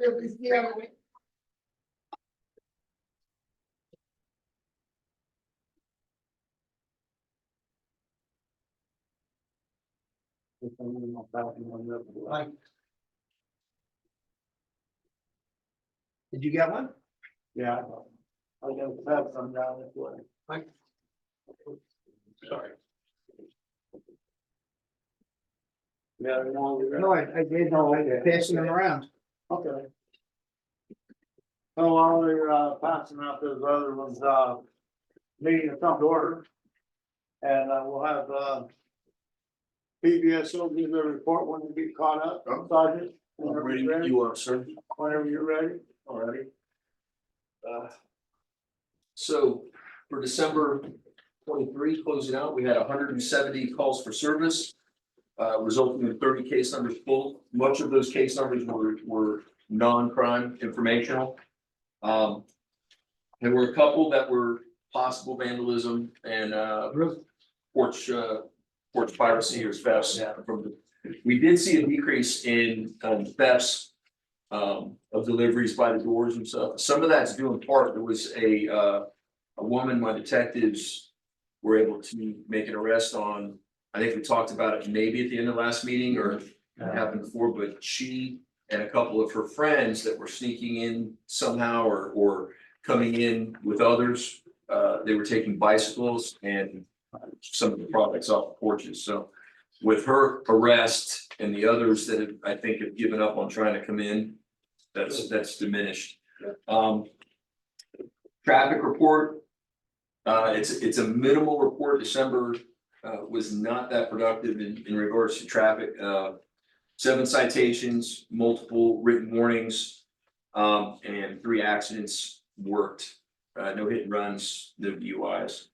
Did you get one? Yeah. I gotta have some down this way. Sorry. Yeah, No, I did, no, I passing them around. okay. So while we're passing out those other ones, meeting will come to order. And we'll have PBS will give their report when we get caught up, Sergeant. Whenever you're ready. You are, sir. Whenever you're ready. Alrighty. So for December 23, closing out, we had 170 calls for service. Resulting in 30 case numbers pulled. Much of those case numbers were non-crime informational. There were a couple that were possible vandalism and porch piracy or thefts. We did see a decrease in thefts of deliveries by the doors and stuff. Some of that's due in part, there was a woman, my detectives were able to make an arrest on. I think we talked about it maybe at the end of last meeting or it happened before, but she and a couple of her friends that were sneaking in somehow or coming in with others. They were taking bicycles and some of the products off the porches. So with her arrest and the others that have, I think have given up on trying to come in, that's diminished. Traffic report. It's a minimal report. December was not that productive in regards to traffic. 7 citations, multiple written warnings, and 3 accidents worked. No hit and runs, no DUIs.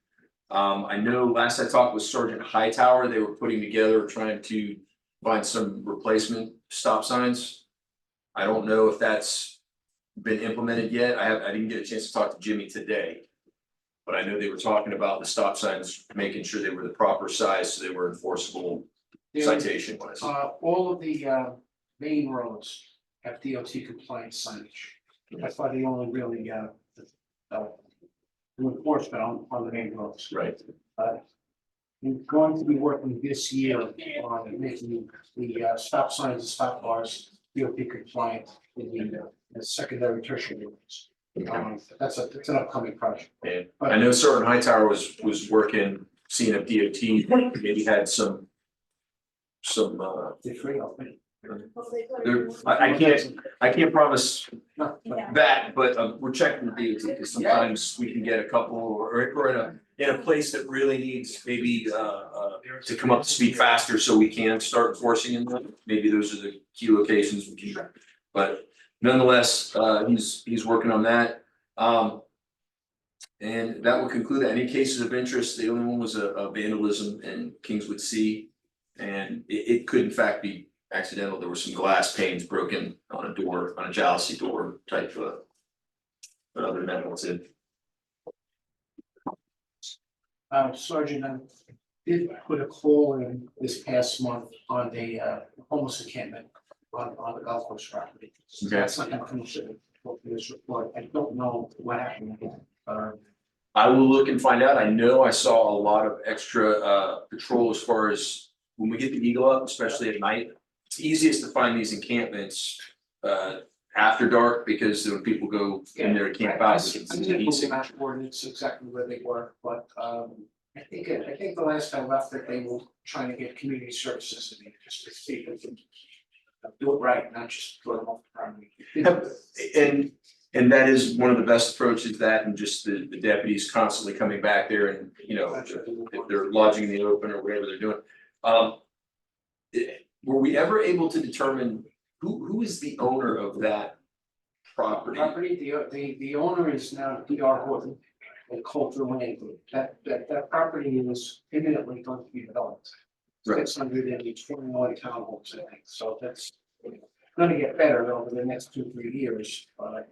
I know last I talked with Sergeant Hightower, they were putting together, trying to find some replacement stop signs. I don't know if that's been implemented yet. I didn't get a chance to talk to Jimmy today. But I know they were talking about the stop signs, making sure they were the proper size, so they were enforceable citation wise. All of the main roads have DOT compliant signage. That's why they only really do enforcement on the main roads. Right. We're going to be working this year on making the stop signs and stop bars DOT compliant in the secondary tertiary roads. That's an upcoming project. And I know Sergeant Hightower was working, seeing if DOT maybe had some. I can't promise that, but we're checking with DOT because sometimes we can get a couple or in a place that really needs maybe to come up to speed faster so we can start enforcing in. Maybe those are the key locations we can, but nonetheless, he's working on that. And that will conclude any cases of interest. The only one was a vandalism in Kingswood C. And it could in fact be accidental. There were some glass panes broken on a door, on a jalousie door type of. But other than that, that's it. Sergeant, I did put a call in this past month on the homeless encampment on the golf course property. So Okay. that's not gonna finish it for this report. I don't know what happened. I will look and find out. I know I saw a lot of extra patrol as far as when we get the eagle up, especially at night. It's easiest to find these encampments after dark because when people go in there to camp out. I didn't look at ordinance exactly where they were, but I think the last time I left that they were trying to get community services in there just to see if they can do it right, not just throw them off the property. And that is one of the best approaches, that and just the deputies constantly coming back there and, you know, if they're lodging in the open or whatever they're doing. Were we ever able to determine who is the owner of that property? The owner is now DR Horton and Cultural Lane Group. That property is imminently going to be developed. Right. 621 townhomes, I think, so that's gonna get better over the next 2-3 years.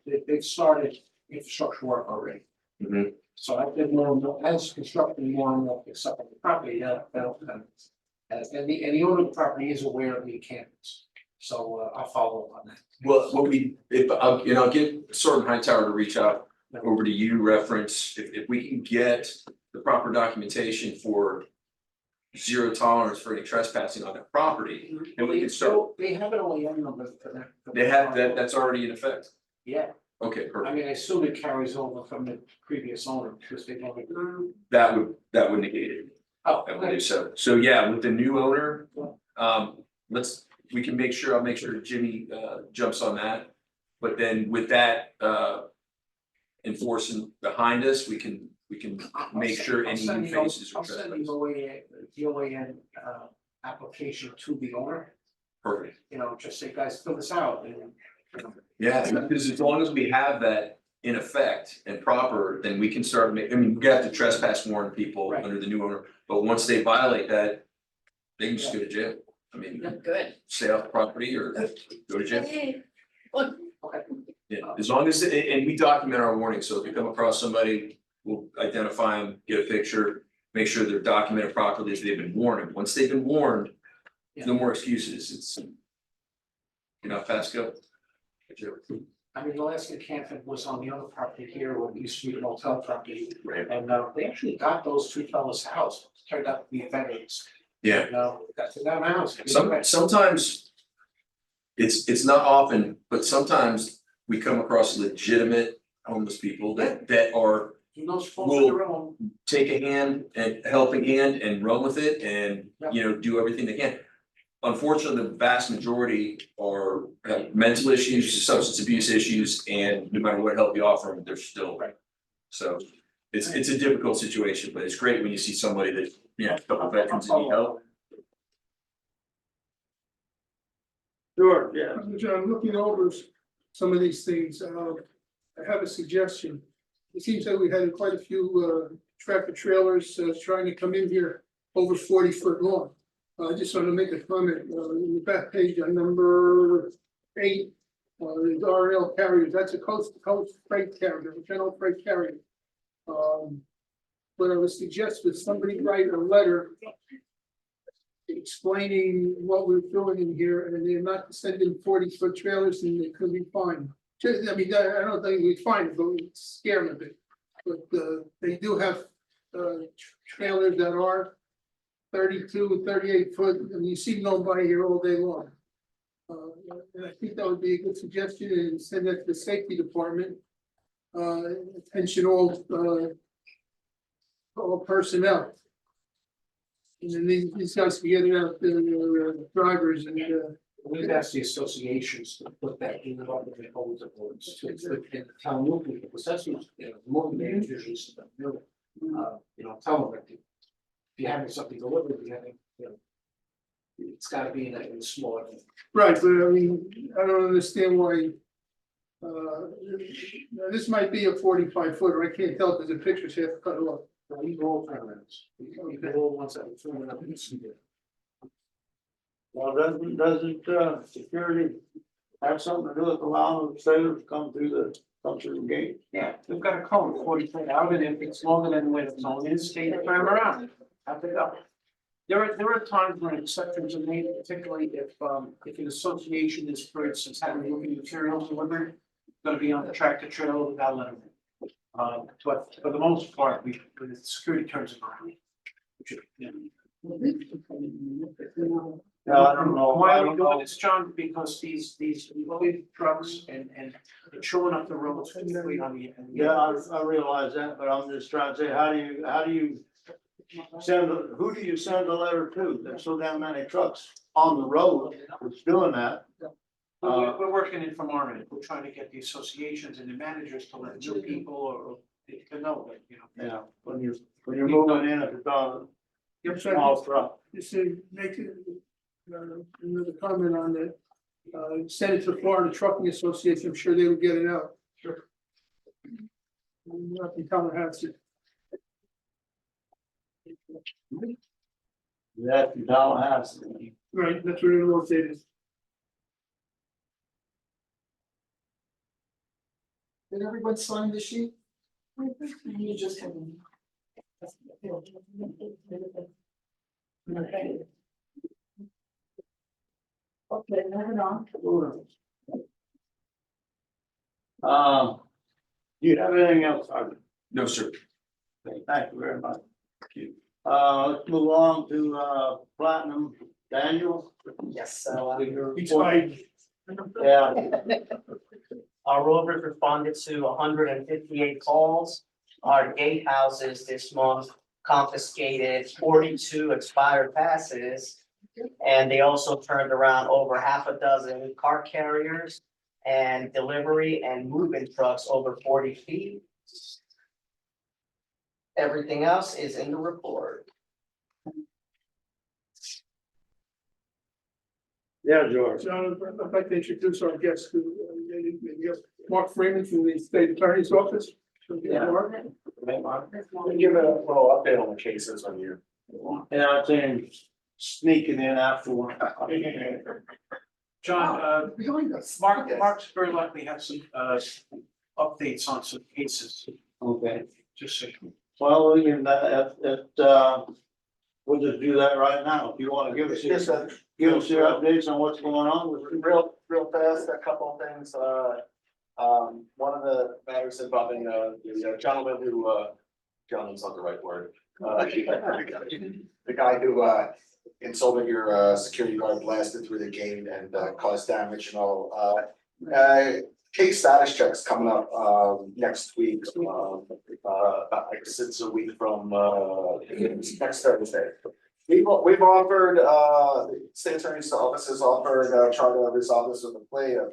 They've started infrastructure work already. Mhm. So I've been more and more, as constructing more and more picks up on the property, that'll come. And the owner of the property is aware of the encampments. So I'll follow up on that. Well, what we, if, I'll get Sergeant Hightower to reach out over to you, reference, if we can get the proper documentation for zero tolerance for any trespassing on that property, and we can start, They have an OEM number for that. they have that, that's already in effect. Yeah, Okay, I perfect. mean, I assume it carries over from the previous owner, because they don't. That would negate it. Oh, I believe so. So yeah, with the new owner, we can make sure, I'll make sure Jimmy jumps on that. But then with that enforcing behind us, we can make sure any new faces are I'll send trespassed. the OAN application to the owner, Perfect. you know, just say, guys, fill this out and. Yeah, because as long as we have that in effect and proper, then we can start I mean, we have to trespass warn people Right. under the new owner, but once they violate that. They can just go to jail. I mean, Good. stay off the property or go to jail. Hey. Okay. Yeah, as long as, and we document our warnings, so if we come across somebody, we'll identify them, get a picture. Make sure they're documented properly if they've been warned, and once they've been warned, no more excuses, it's. You're not fast go. I mean, the last encampment was on the other property here, what used to be the motel property, Right. and they actually got those two fellas' house, turned out to be veterans. Yeah, Got to that house. sometimes. It's not often, but sometimes we come across legitimate homeless people that are. Those folks on their own. Take a hand and helping hand and run with it and, do everything they can. Unfortunately, the vast majority have mental issues, substance abuse issues, and no matter what help you offer them, they're still. Right. So it's a difficult situation, but it's great when you see somebody that, a couple veterans that need help. Sure, yeah. John, looking over some of these things, I have a suggestion. It seems that we had quite a few tractor trailers trying to come in here over 40 foot long. I just want to make a comment, in the back page on number 8, the RL carriers, that's a coast to coast freight carrier, a general freight carrier. But I would suggest that somebody write a letter explaining what we're doing in here, and they're not sending 40 foot trailers, and they could be fined. I mean, I don't think we find it, but we scare them a bit. But they do have trailers that are 32, 38 foot, and you see them by here all day long. And I think that would be a good suggestion, and send that to the safety department. Attention all personnel. And then these guys can get it out, the drivers and We've asked the associations to put that in the code of ordinance to the town movement, because that's what, moving managers and stuff, tell them that. If you're having something delivered, it's gotta be in a smaller. right, but I mean, I don't understand why. This might be a 45 footer, I can't tell because the pictures have cut off. We go turnarounds, we go all ones that are turning up and see it. Well, doesn't security have something to do with allowing the sailors to come through the gate? Yeah, we've got a code, 40 foot out, and if it's longer than what it's on, it's stay the time around. Have it up. There are times when exceptions are made, particularly if an association is, for instance, having looking materials delivered, gonna be on the tractor trailer without letting them. But for the most part, when the security turns it around. Yeah, I don't know. Why are we doing this, John? Because these loaded trucks and they're chewing up the roads quickly on the. Yeah, I realize that, but I'm just trying to say, how do you who do you send a letter to? There's so damn many trucks on the road that's doing that. We're working in from our end. We're trying to get the associations and the managers to let new people or to know that, Yeah, when you're moving in, if it's on a small truck. Just to make another comment on that. Send it to the Florida Trucking Association, I'm sure they will get it out. Sure. Not in Tallahassee. That's in Tallahassee. Right, that's where they're located. Did everyone sign the sheet? You just have. Okay, moving on. Do you have anything else, Harvey? No, sir. Okay, thank you very much. Let's move on to, Platinum Daniel. Yes, so Each side, Yeah, our rovers responded to hundred and 58 calls. Our gatehouses this month confiscated 42 expired passes. And they also turned around over half a dozen car carriers and delivery and moving trucks over 40 feet. Everything else is in the report. yeah, George. John, I'd like to introduce our guest, who, maybe Mark Freeman from the State Attorney's Office. Yeah. Mark? Give a little update on the cases on you. Yeah, I think sneaking in afterward. John, Behind us. Mark's very likely have some updates on some cases, Okay, just so. well, we can, we'll just do that right now. If you wanna give us your updates on what's going on with. Real fast, a couple of things, one of the matters involving, the gentleman who, gentleman's not the right word. The guy who, insulted your, security guard, blasted through the gate and, caused damage and all, case status checks coming up, next week, I guess it's a week from, next Thursday. We've offered, the state attorney's office has offered, try to resolve this with a plea of,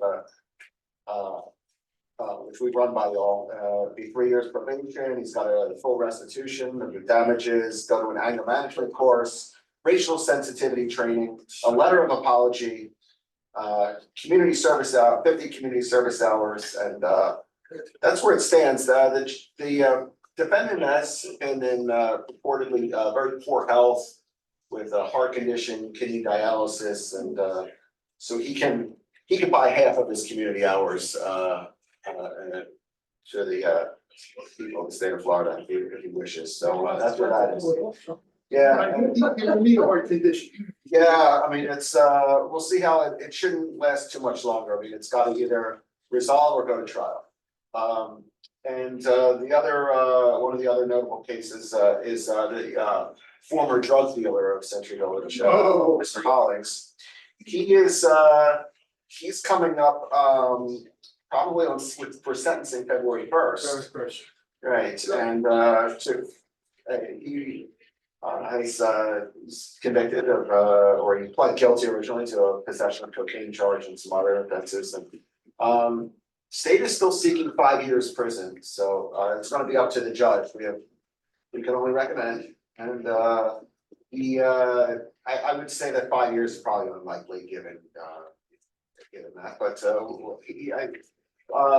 which we run by y'all, be 3 years probation, he's got a full restitution of the damages, go to an anger management course, racial sensitivity training, a letter of apology, community service 50 community service hours, and, that's where it stands. The defendant has been in, reportedly, very poor health with a heart condition, kidney dialysis, and, so he can buy half of his community hours, to the, people of the state of Florida if he wishes, so, that's what that is. Yeah. You need a heart condition. Yeah, I mean, it's, we'll see how it shouldn't last too much longer. I mean, it's gotta either resolve or go to trial. And the other, one of the other notable cases, is the former drug dealer of Century Village, Mr. Hollings. He is, he's coming up, probably for sentencing February 1st. Right, and, he he's convicted of, or he pled guilty originally to a possession of cocaine charge and some other offenses, and state is still seeking 5 years prison, so it's gonna be up to the judge. We can only recommend, and I would say that 5 years is probably unlikely given that, but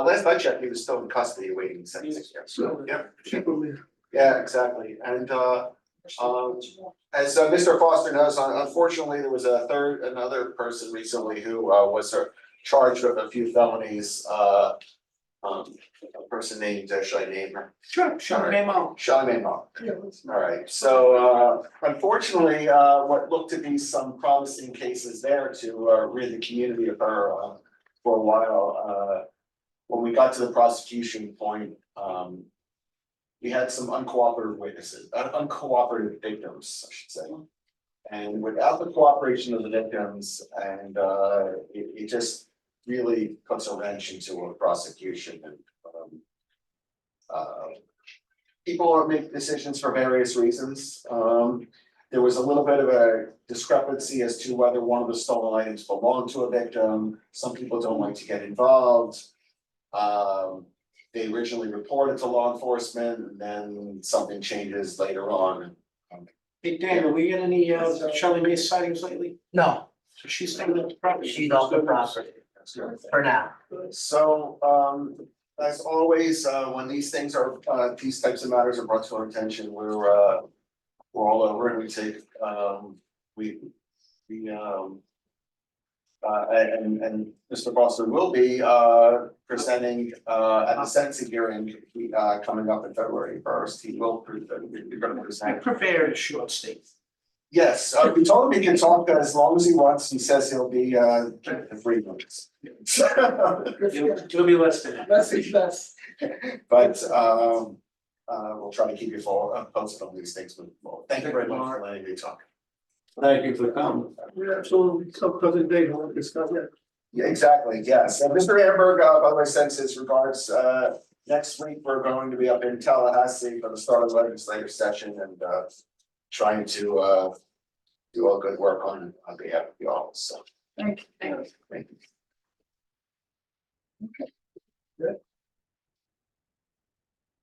last I checked, he was still in custody awaiting sentencing. So, Yeah. people there. Yeah, exactly, and as Mr. Foster knows, unfortunately, there was another person recently who was charged with a few felonies. A person named, should I name her? Sure, name out. Shelley Maymont. Yeah, All right, so unfortunately, what looked to be some promising cases there to rid the community of her for a while. When we got to the prosecution point, we had some uncooperative witnesses, uncooperative victims, I should say. And without the cooperation of the victims, and it just really puts a wrench into a prosecution, and people make decisions for various reasons. There was a little bit of a discrepancy as to whether one of the stolen items belonged to a victim. Some people don't like to get involved. They originally reported to law enforcement, and then something changes later on. Hey, Daniel, we get any Shelley May sightings lately? No, So she's staying at the property. she's off the property for now. So, as always, when these things are, these types of matters are brought to our attention, we're all over and we take, and Mr. Foster will be presenting at the sentencing hearing coming up in February 1st. He will, you're gonna I present. prepared a short statement. Yes, we told him he can talk as long as he wants. He says he'll be in 3 minutes. You'll be less than that. That's his best. But we'll try to keep you posted on these things moving forward. Thank you very much for letting me talk. Thank you for coming. Yeah, absolutely, so cousin Dave, want to discuss that. Yeah, exactly, yes. And Mr. Amberg, by the way, sends his regards. Next week, we're going to be up in Tallahassee for the start of the legislative session and trying to do all good work on behalf of the office, so. Thank you. Thank you.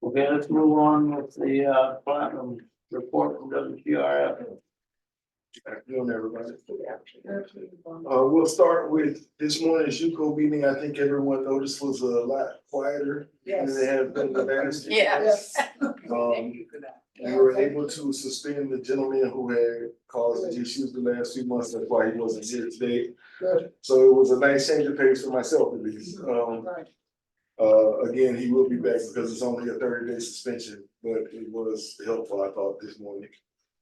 Okay, let's move on with the platinum report from WTRF. Afternoon, everybody. We'll start with this morning's UCO meeting. I think everyone noticed was a lot quieter than they have been the last. Yes. We were able to suspend the gentleman who had caused the issues the last few months. That's why he wasn't here today. Good. So it was a nice change of pace for myself at least. Right. Again, he will be back because it's only a 30-day suspension, but it was helpful, I thought, this morning.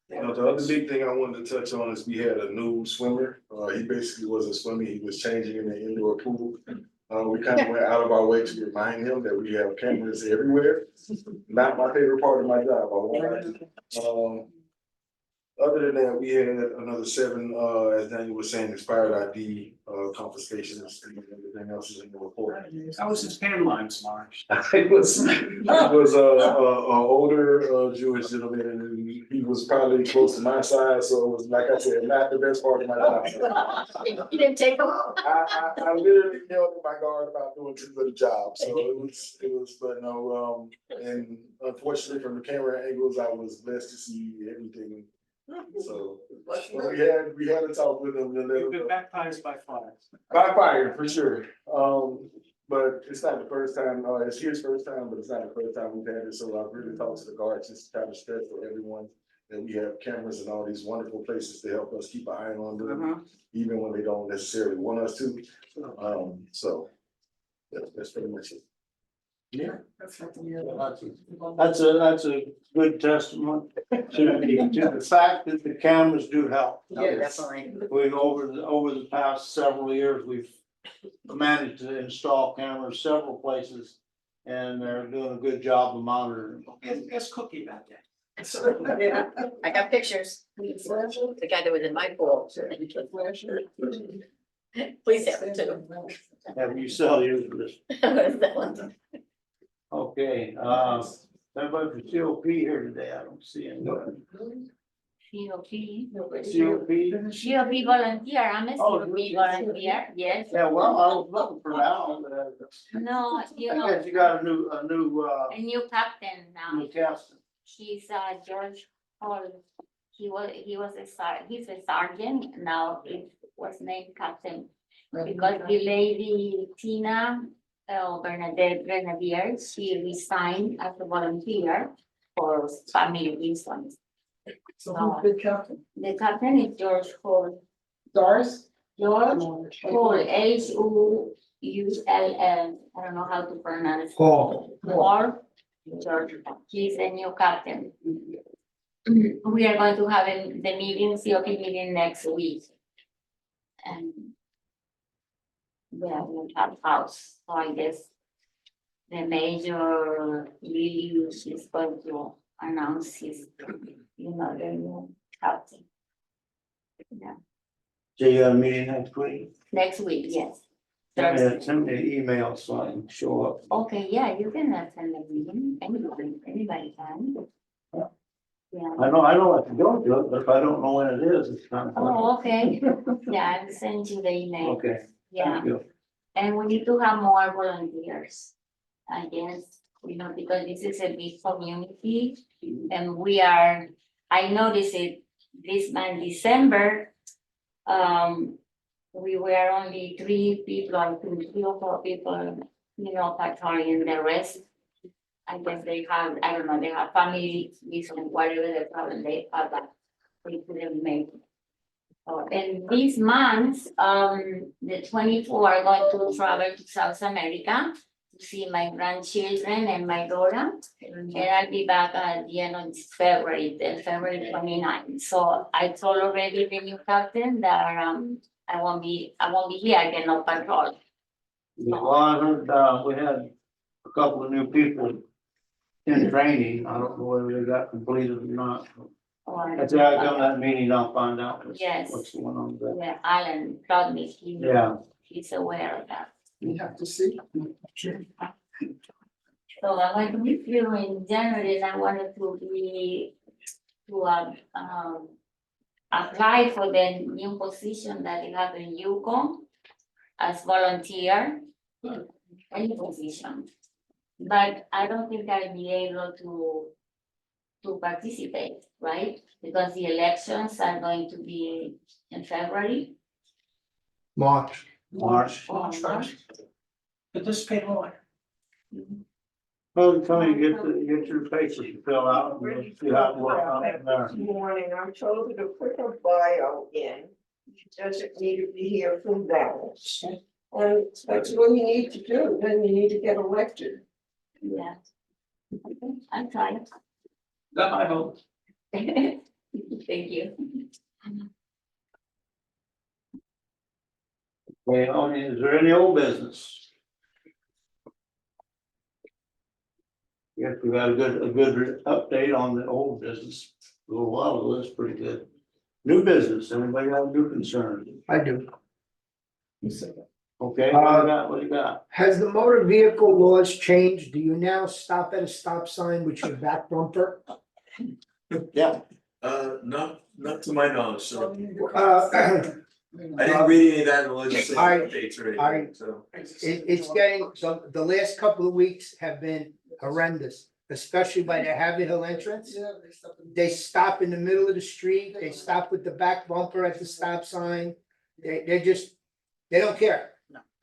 The other big thing I wanted to touch on is we had a new swimmer. He basically wasn't swimming, he was changing in the indoor pool. We kind of went out of our way to remind him that we have cameras everywhere. Not my favorite part of my job, I won't lie to you. Other than that, we had another 7, as Daniel was saying, expired ID confiscations and everything else is in the report. How was his pan lines, Marge? It was a older Jewish gentleman and he was probably close to my size, so it was, like I said, not the best part of my job. You didn't take them? I literally held my guard about doing too good a job, so it was, but no, and unfortunately from the camera angles, I was blessed to see everything. So, but we had to talk with him and let You've him been know. baptized by fire. By fire, for sure. But it's not the first time, it's his first time, but it's not the first time we've had it, so I've really talked to the guards, just to kind of stress to everyone that we have cameras and all these wonderful places to help us keep an eye on them, even when they don't necessarily want us to. So that's pretty much it. That's what the- That's a good testament to the fact that the cameras do help. Yeah, definitely. We've over the past several years, we've managed to install cameras several places. And they're doing a good job of monitoring. Ask Cookie about that. Yeah. I got pictures. The guy that was in my pool. Please have it too. Have you sell yours for this? That one. Okay, everybody from COP here today, I don't see any. COP. COP? COP volunteer, I'm a Oh, COP you- volunteer, yes. Yeah, well, I was looking for Al, but No, you I know, guess you got a new a new captain now. new captain. She's George Hall. He was he's a sergeant, now he was named captain. Because the lady Tina Bernadette Grenadier, she resigned as a volunteer for family reasons. So who's the captain? The captain is George Hall. Doris? George Hall, Huull. I don't know how to pronounce. Paul. Or George, he's a new captain. We are going to have the meeting, COP meeting next week. And we'll have house, so I guess the major Lilius is going to announce his, the new captain. Yeah, So you got a meeting next week? next week, yes. Send me an email so I can show up. Okay, yeah, you can attend the meeting, anybody can. Yeah. I know I can go to it, but if I don't know when it is, it's kind of. Oh, okay, yeah, I'll send you the email, Okay, yeah, thank you. and we need to have more volunteers. I guess, because this is a big community and I noticed it this month, December. We were only 3 people, I think 3 or 4 people, patrolling, the rest. I guess they have, I don't know, they have family reason, whatever the problem they have, that they couldn't make it. And this month, the 24 are going to travel to South America, to see my grandchildren and my daughter. And I'll be back at the end of February, the February 29th. So I told already the new captain that I won't be here, I cannot patrol. Well, I heard, we had a couple of new people in training. I don't know whether they got completed or not. Or- After I done that meeting, I'll find out Yes. what's going on with that. Yeah, Alan told me Yeah, he's aware of that. You have to see. So I went to meet you in January and I wanted to apply for the new position that you have in Yukon as volunteer, any position. But I don't think I'll be able to participate, right? Because the elections are going to be in February. March. Oh, Participate more. Well, come and get your papers to fill out. And we'll see how it works out from there. This morning, I told her to put her bio in, she doesn't need to be here from that. And that's what you need to do, then you need to get elected. Yeah. Okay, I'm trying. Not my vote. Thank you. Well, is there any old business? Yes, we got a good update on the old business. A little while ago, that's pretty good. New business, anybody got new concerns? I do. Okay, what do you got? Has the motor vehicle laws changed? Do you now stop at a stop sign with your back bumper? Yeah. Not to my knowledge, so Uh, I didn't read any of that in the legislative I- updates or I- anything, so. It's getting, so the last couple of weeks have been horrendous, especially by the Habit Hill entrance. Yeah, they stop in- They stop in the middle of the street, they stop with the back bumper at the stop sign. They're just, they don't care.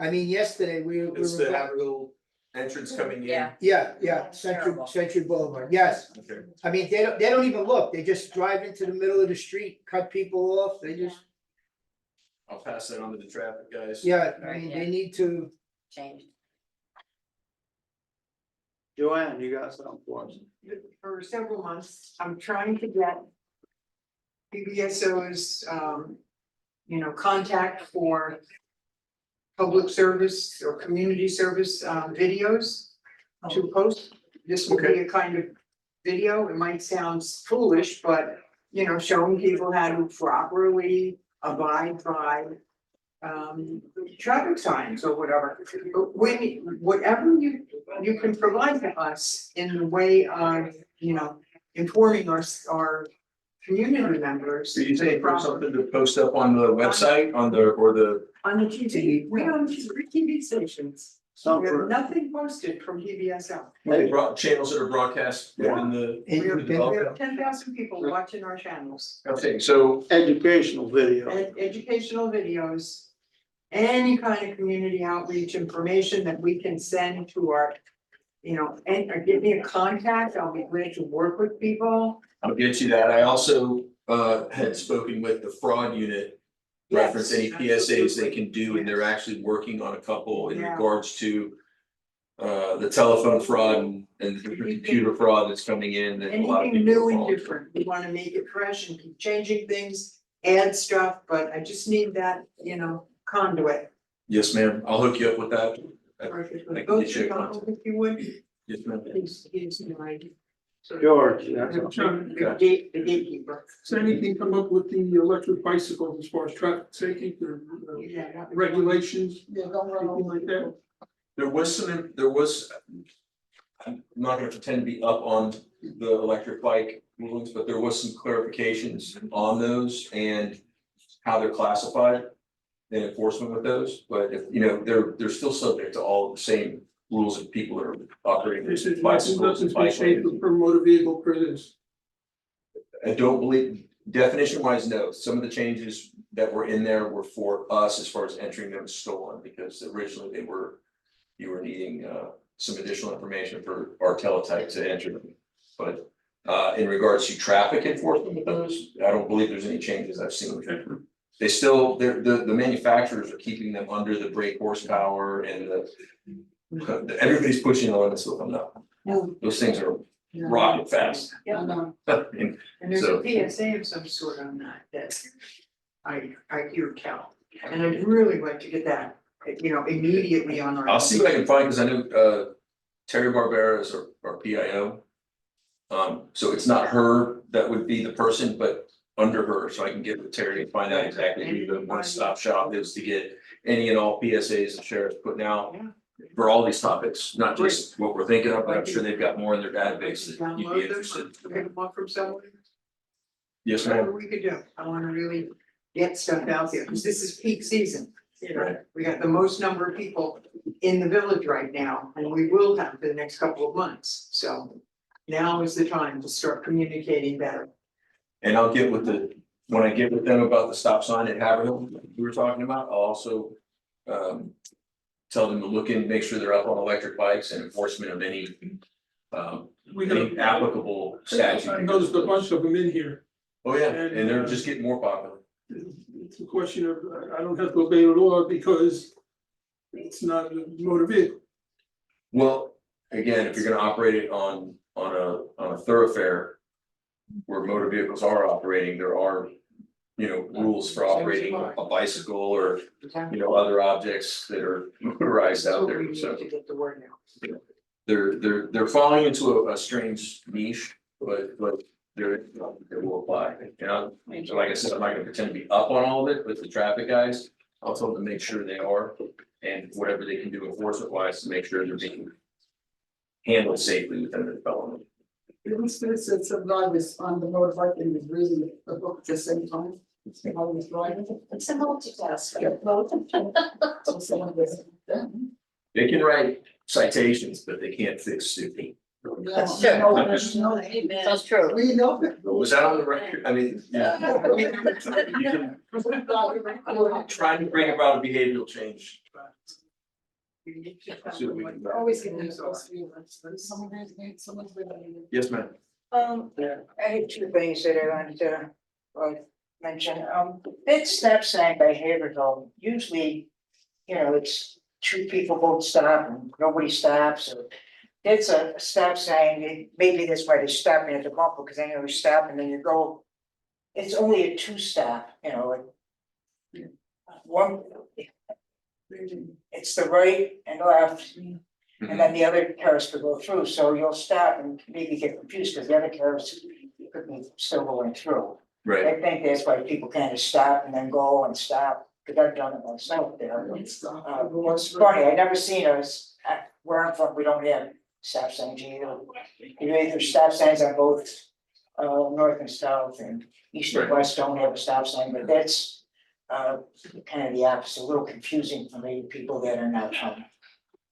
I mean, yesterday we It's the were, Haverhill entrance coming in. yeah, Century Boulevard, yes. Okay. I mean, they don't even look, they just drive into the middle of the street, cut people off, they just, I'll pass that on to the traffic guys. yeah, I mean, they need to. Change. Joanne, you got something for us? For several months, I'm trying to get PBSO's, contact for public service or community service, videos to post. This would be a kind of video, it might sound foolish, but, showing people how to properly abide by traffic signs or whatever. But whatever you can provide to us in the way of, informing our community members. So you say for something to post up on the website, on the On the TV, we own 3 TV stations. We have nothing posted from PBSO. channels that are broadcast within the. We have 10,000 people watching our channels Okay, so Educational video. and educational videos. Any kind of community outreach information that we can send to our, and or give me a contact, I'll be glad to work with people. I'll get you that. I also had spoken with the fraud unit. Reference any PSAs they can do, and they're actually working on a couple in Yeah. regards to. The telephone fraud and the computer fraud that's coming in that a lot of Anything people new are and falling. different, we wanna make it fresh and keep changing things, add stuff, but I just need that, conduit. Yes, ma'am. I'll hook you up with that. Perfect. I can Go get you through a the contact. whole, if you would, Yes, ma'am. he's my. George, you got something? The gatekeeper. Does anything come up with the electric bicycles as far as traffic safety or Yeah. regulations, Yeah, don't run anything like that? There was. I'm not gonna pretend to be up on the electric bike rulings, but there was some clarifications on those and how they're classified. And enforcement with those, but if, they're still subject to all of the same rules that people are operating. They said bicycles nothing's and been bike changed lanes. for motor vehicle cruises. I don't believe, definition wise, no, some of the changes that were in there were for us as far as entering them stolen, because originally you were needing some additional information for our teletype to enter them. But in regards to traffic enforcement with those, I don't believe there's any changes I've seen. They still, the manufacturers are keeping them under the brake horsepower and Everybody's pushing the limits with them now. Those things are rocket fast. And And there's So- a PSA of some sort on that I hear Cal, and I'd really like to get that, immediately on our. I'll see what I can find, because I know Terry Barbera is our PIO. So it's not her that would be the person, but under her, so I can get with Terry and find out exactly who the one-stop shop is to get any and all PSAs the sheriff's putting out. For all these topics, not just what we're thinking of, but I'm sure they've got more in their database that you'd be interested. Pick them up from somewhere. Yes, Whatever ma'am. we could do, I wanna really get stuff out there, because this is peak season. Right. We got the most number of people in the village right now, and we will have for the next couple of months, so. Now is the time to start communicating better. And I'll get with when I get with them about the stop sign at Haverhill we were talking about, I'll also tell them to look in, make sure they're up on electric bikes and enforcement of any any applicable I statute. noticed a bunch of them in here. Oh, yeah, and they're just getting more popular. It's a question of, I don't have to obey the law because it's not a motor vehicle. Well, again, if you're gonna operate it on a thoroughfare where motor vehicles are operating, there are, rules for operating a bicycle or, other objects that are motorized out So we there, need so. to get the word out. They're falling into a strange niche, but they will apply, so like I said, I'm not gonna pretend to be up on all of it, but the traffic guys, I'll tell them to make sure they are. And whatever they can do enforcement wise to make sure they're being handled safely within the development. It was citizens of God was on the motorbike and was reading the book at the same time. While he was driving. It's a multitask. So someone was. They can write citations, but they can't fix stupid. That's true. That's true. We know that. Was that on the record? I mean, you can try to bring about a behavioral change. We need to See what we can do. Always get these someone's been. Yes, ma'am. I had two things that I wanted to mention. That stop sign by Haverhill, usually, it's two people both stop and nobody stops. Or it's a stop sign, maybe that's why they're stopping at the bumper, because they know you stop and then you go. It's only a two-stop, one. It's the right and left, and then the other cars could go through, so you'll stop and maybe get confused, because the other cars could be still going through. Right, I think that's why people kind of stop and then go and stop, because I've done it myself there. It's funny, I never seen us, where I'm from, we don't have stop signs either. You either stop signs on both north and south, and east and Right. west don't have a stop sign, but that's kind of the opposite, a little confusing for maybe people that are not from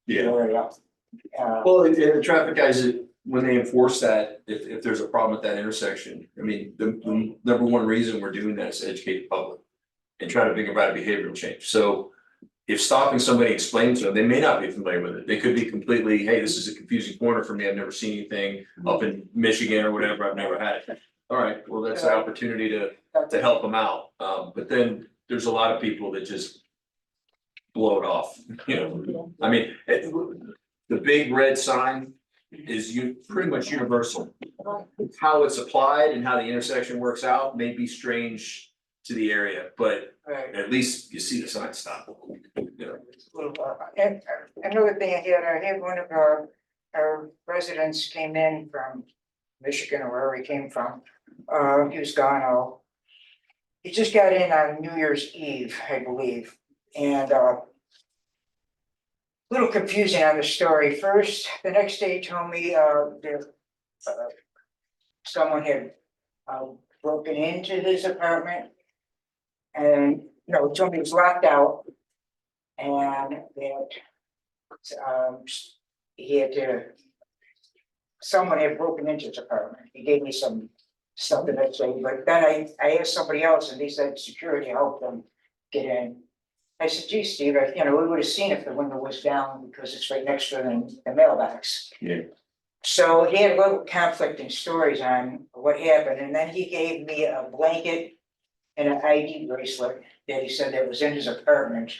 the yeah. area. Well, and the traffic guys, when they enforce that, if there's a problem at that intersection, I mean, the number one reason we're doing that is to educate the public. And try to bring about a behavioral change, so if stopping somebody, explaining to them, they may not be familiar with it, they could be completely, hey, this is a confusing corner for me, I've never seen anything up in Michigan or whatever, I've never had it. All right, well, that's an opportunity to help them out, but then there's a lot of people that just blow it off, I mean, the big red sign is pretty much universal. How it's applied and how the intersection works out may be strange to the area, but Right. at least you see the sign stop. And another thing I had one of our residents came in from Michigan or wherever he came from. He was gone all. He just got in on New Year's Eve, I believe, and little confusing on the story. First, the next day he told me someone had broken into his apartment. And, told me he was locked out. And that he had someone had broken into his apartment. He gave me some stuff the next day, but then I asked somebody else and they said security helped them get in. I said, gee, Steve, we would have seen if the window was down because it's right next to the mailbox. Yeah. So he had a little conflicting stories on what happened, and then he gave me a blanket and an ID bracelet that he said that was in his apartment.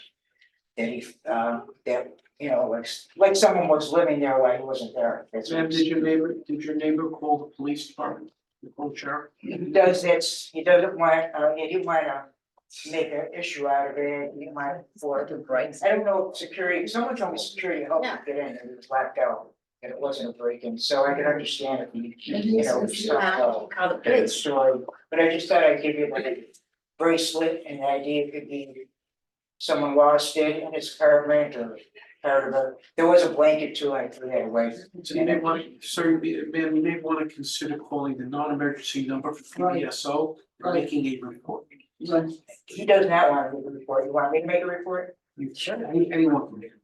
That you know, like someone was living there while he wasn't there. That's what Ma'am, I'm did your neighbor call the police department, the call sheriff? He does this, he doesn't want, he didn't wanna make an issue out of it, he didn't want for it. Right. I don't know if security, someone told me security helped him get in and it was blacked out. And it wasn't a break-in, so I can understand if he, you know, stopped the story. But I just thought I'd give you the bracelet and the idea it could be someone lost it in his apartment or part of a, there was a blanket too, I threw that away. So you may want, sir, ma'am, you may want to consider calling the non-emergency number for VSO and Right. making a report. Right. He does not want to make a report, you want me to make a report? Sure. Anyone can make it.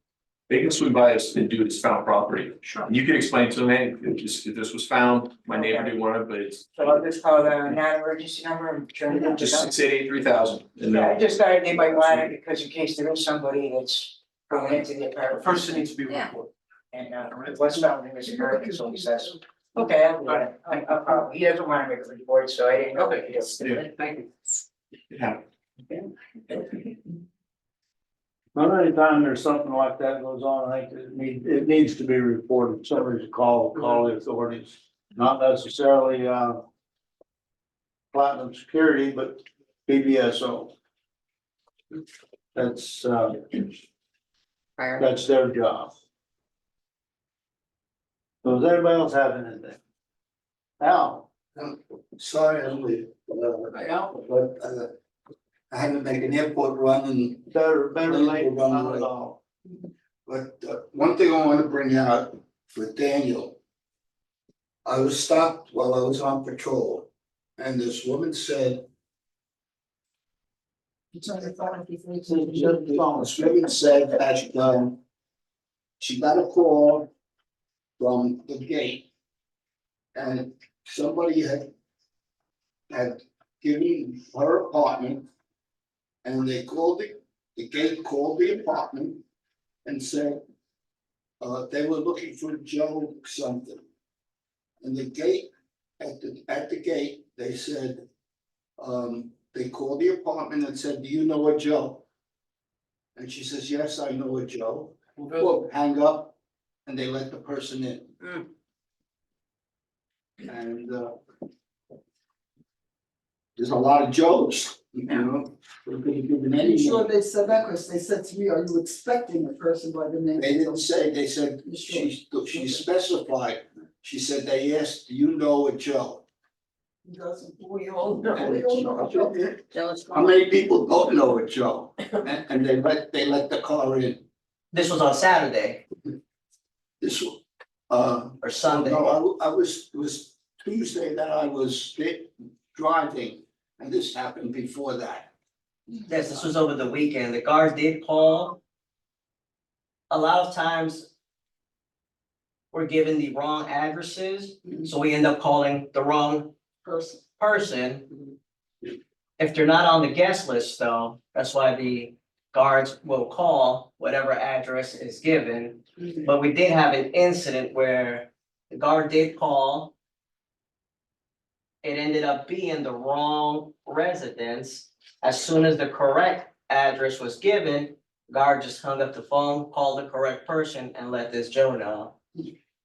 They can swing by us and do this found property. Sure. And you can explain to them, hey, if this was found, my neighbor didn't want it, but it's So I'll just call the non-emergency number and turn it into. just 688-3000. And Yeah, I then just thought they might want it because in case there is somebody that's going into the apartment. First, it needs to be reported. And what's found in this apartment, so he says, okay, I'll do that. He doesn't want to make a report, so I didn't know that he does. Yeah, thank you. Yeah. Well, anytime there's something like that goes on, I think it needs to be reported, somebody should call the authorities, not necessarily, Platinum Security, but BBSO. That's their job. So does anybody else have anything? Al? Sorry, I'm late, but I had to make an airport run and, Better late than not at all. but one thing I want to bring out for Daniel. I was stopped while I was on patrol and this woman said, It's on the phone, if you this woman said that she got a call from the gate. And somebody had given her apartment. And they called the gate called the apartment and said, they were looking for Joe something. And the gate, at the gate, they said, they called the apartment and said, do you know a Joe? And she says, yes, I know a Joe. Well, hang up, and they let the person in. And there's a lot of Joes, you know. We could have given I'm any sure name. they said that, because they said to me, are you expecting a person by the name? They didn't say, they said, You sure? she specified, she said, they asked, do you know a Joe? He doesn't, we all know. And We all know. how many people don't know a Joe? And they let the car in. This was on Saturday This one, or Sunday. no, it was Tuesday that I was driving, and this happened before that. Yes, this was over the weekend. The guard did call. A lot of times. We're given the wrong addresses, so we end up calling the wrong person. If they're not on the guest list though, that's why the guards will call whatever address is given. But we did have an incident where the guard did call. It ended up being the wrong residence. As soon as the correct address was given, guard just hung up the phone, called the correct person and let this Joe know.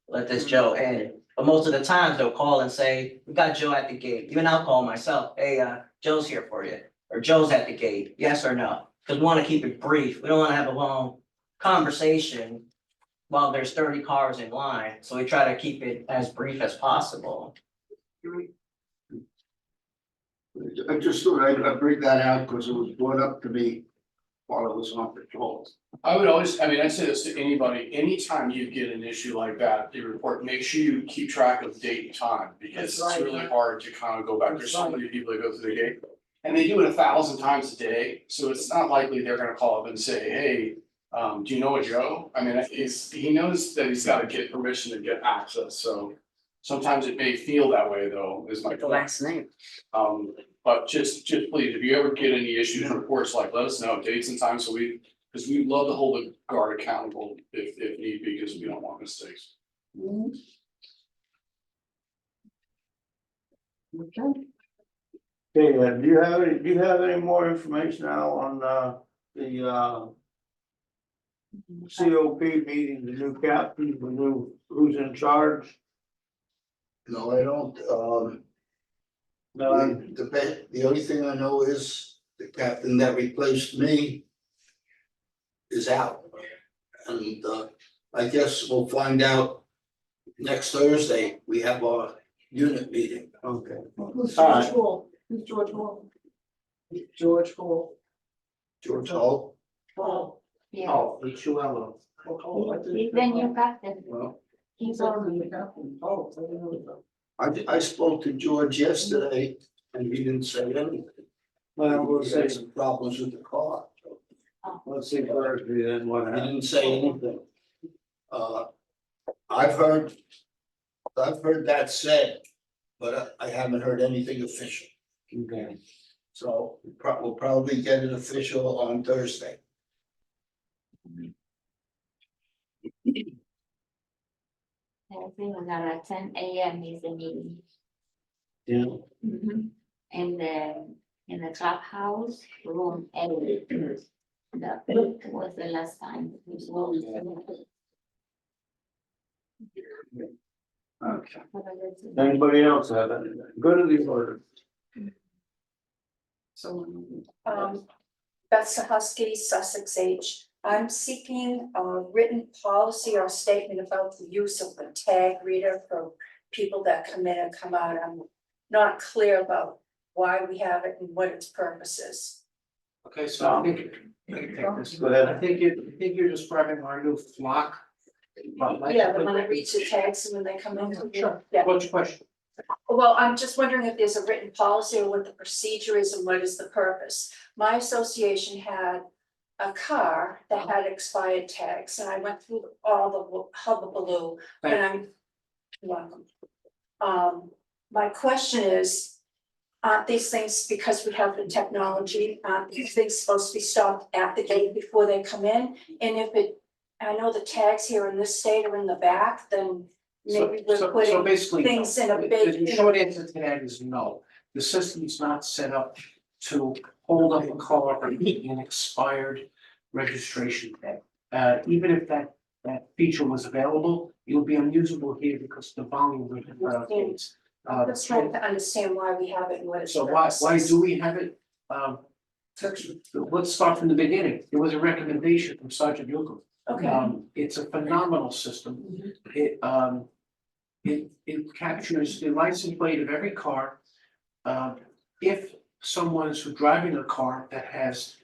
Let this Joe in. But most of the times they'll call and say, we got Joe at the gate. Even I'll call myself, hey, Joe's here for you. Or Joe's at the gate, yes or no? Cause we wanna keep it brief. We don't wanna have a long conversation while there's 30 cars in line. So we try to keep it as brief as possible. I just thought I'd bring that out because it was brought up to me while I was on patrol. I would always, I mean, I say this to anybody, anytime you get an issue like that, you report, make sure you keep track of date and time. Because That's it's right. really hard to kind of go back, there's so That's right. many people that go through the gate. And they do it 1,000 times a day, so it's not likely they're gonna call up and say, hey, do you know a Joe? I mean, he knows that he's gotta get permission to get access, so. Sometimes it may feel that way though, is my point. name. But just please, if you ever get any issues, reports, like, let us know dates and times, so because we'd love to hold the guard accountable if need be, because we don't want mistakes. Okay. Okay, do you have any more information now on the COP meeting, the new captain, the new, who's in charge? No, I don't, None. the only thing I know is the captain that replaced me is out. And I guess we'll find out next Thursday. We have our unit meeting. Okay. Who's All George right. Hall? Who's George Hall? George Hall. George Hall, Hall. Yeah, Oh, H-U-L-O. Oh, I didn't- he's the new captain. well, He's He's on on, the captain. Oh, I didn't know that. I spoke to George yesterday and he didn't say anything. Well, we'll He had see, some problems with the car. let's see Thursday then what He happens. didn't say anything. I've heard that said, but I haven't heard anything official. Okay. So we'll probably get it official on Thursday. I think we got at 10 a.m. is the meeting. Yeah. In the clubhouse, room A. That was the last time. Okay. Anybody else have anything? Go to the order. Someone. Beth Sahusky, Sussex H. I'm seeking a written policy or statement about the use of the tag reader for people that come in and come out. I'm not clear about why we have it and what its purpose is. Okay, so I think, I can take this. Go ahead. I think you're describing our new flock. Yeah, the one that reads the tags when they come in. Sure. Yeah. What's your question? Well, I'm just wondering if there's a written policy or what the procedure is and what is the purpose. My association had a car that had expired tags and I went through all the hubbubaloo and I'm welcome. My question is, aren't these things, because we have the technology, aren't these things supposed to be stopped at the gate before they come in? And if it, I know the tags here in this state are in the back, then maybe we're So putting basically, things in a the big. short answer to that is no. The system's not set up to hold up a car or an expired registration tag. Even if that feature was available, it would be unusable here because the volume would gates. I'm just trying to understand why we have it and what it's. So why do we have it? Let's start from the beginning. It was a recommendation from Sergeant Newcomb. Okay, It's a phenomenal system. It captures the license plate of every car. If someone is driving a car that has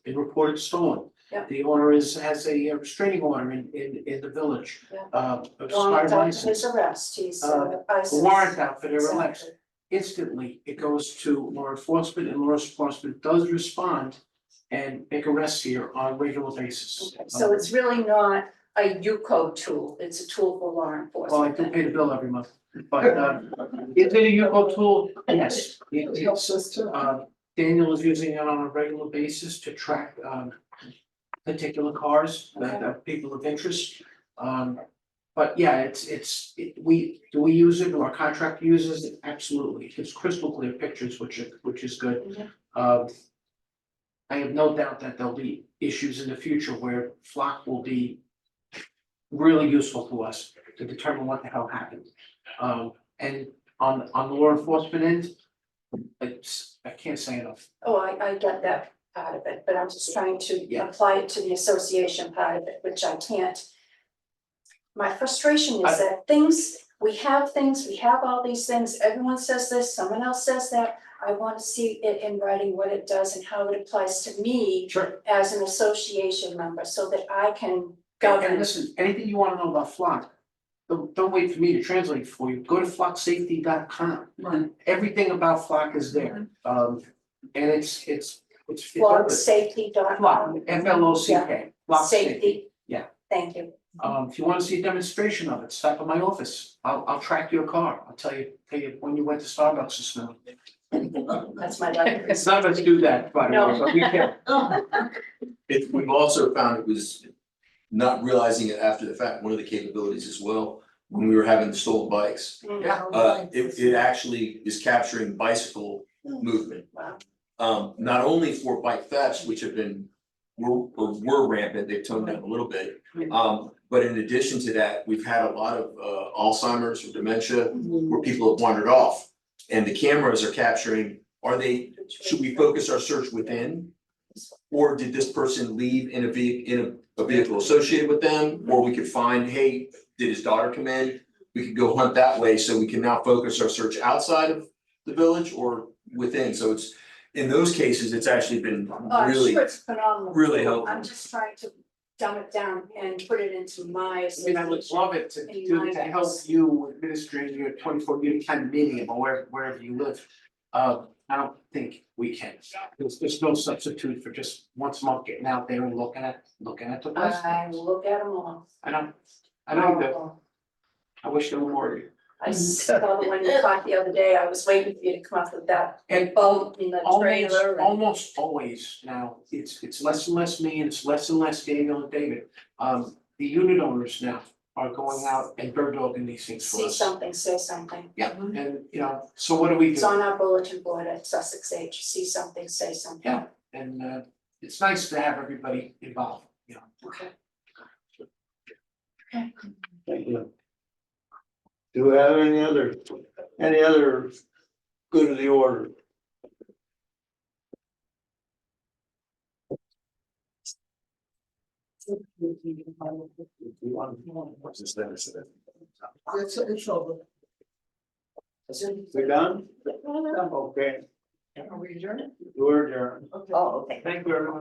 been reported stolen. Yeah. The owner has a restraining order in the village. Yeah. Expired warrant out license. his arrest, he's. A warrant out for their Exactly. arrest. Instantly, it goes to law enforcement and law enforcement does respond and make arrests here on a regular basis. Okay, so it's really not a UCO tool, it's a tool for law Well, I enforcement. do pay the bill every month, but is it a UCO tool? Yes. It helps us too. Daniel is using it on a regular basis to track particular cars that are people of interest. But yeah, we use it, or our contractor uses it, absolutely, it gives crystal clear pictures, which is good. I have no doubt that there'll be issues in the future where flock will be really useful to us to determine what the hell happened. And on the law enforcement end, I can't say enough. Oh, I get that part of it, but I'm just trying to Yeah. apply it to the association part of it, which I can't. My frustration is that we have all these things, everyone says this, someone else says that. I want to see it in writing, what it does and how it applies to me Sure. as an association member, so that I can And govern. listen, anything you wanna know about flock, don't wait for me to translate for you, go to flocksafety.com. Right. Everything about flock is there, and it's. Flogsafety.com. Flock, FLOCK, flock safety. Safety. Yeah. Thank you. If you wanna see a demonstration of it, stop at my office, I'll track your car, I'll tell you when you went to Starbucks this morning. That's my life. Some of us do that, by the way, but we can't. We've also found it was not realizing it after the fact, one of the capabilities as well, when we were having the stolen bikes. Yeah. It actually is capturing bicycle movement. Wow. Not only for bike thefts, which have been were rampant, they've toned down a little bit. But in addition to that, we've had a lot of Alzheimer's or dementia where people have wandered off. And the cameras are capturing, should we focus our search within? Or did this person leave in a vehicle associated with them? Or we could find, hey, did his daughter come in? We could go hunt that way, so we can now focus our search outside of the village or within, so it's, in those cases, it's actually been Oh, I'm really, sure it's phenomenal. really helpful. I'm just trying to dumb it down and put it into my I mean, I would association. love it to do, to help you administering your 24-unit condominium or wherever you live. I don't think we can, there's no substitute for just once a month getting out there and looking at the place. I look at them all. I know you do. I wish there were more of you. I saw the one you caught the other day, I was waiting for you to come up with that And boat in the trailer. almost always now, it's less and less me and it's less and less Daniel and David. The unit owners now are going out and bird dogging these things for See us. something, say something. Yeah, and so what do we It's do? on our bulletin board at Sussex Age, see something, say something. Yeah, and it's nice to have everybody involved, Okay. Thank you. Do we have any other good of the order? What's this status of it? It's over. We done? Okay, Are we adjourned? we're adjourned. Oh, okay. Thank you, everyone.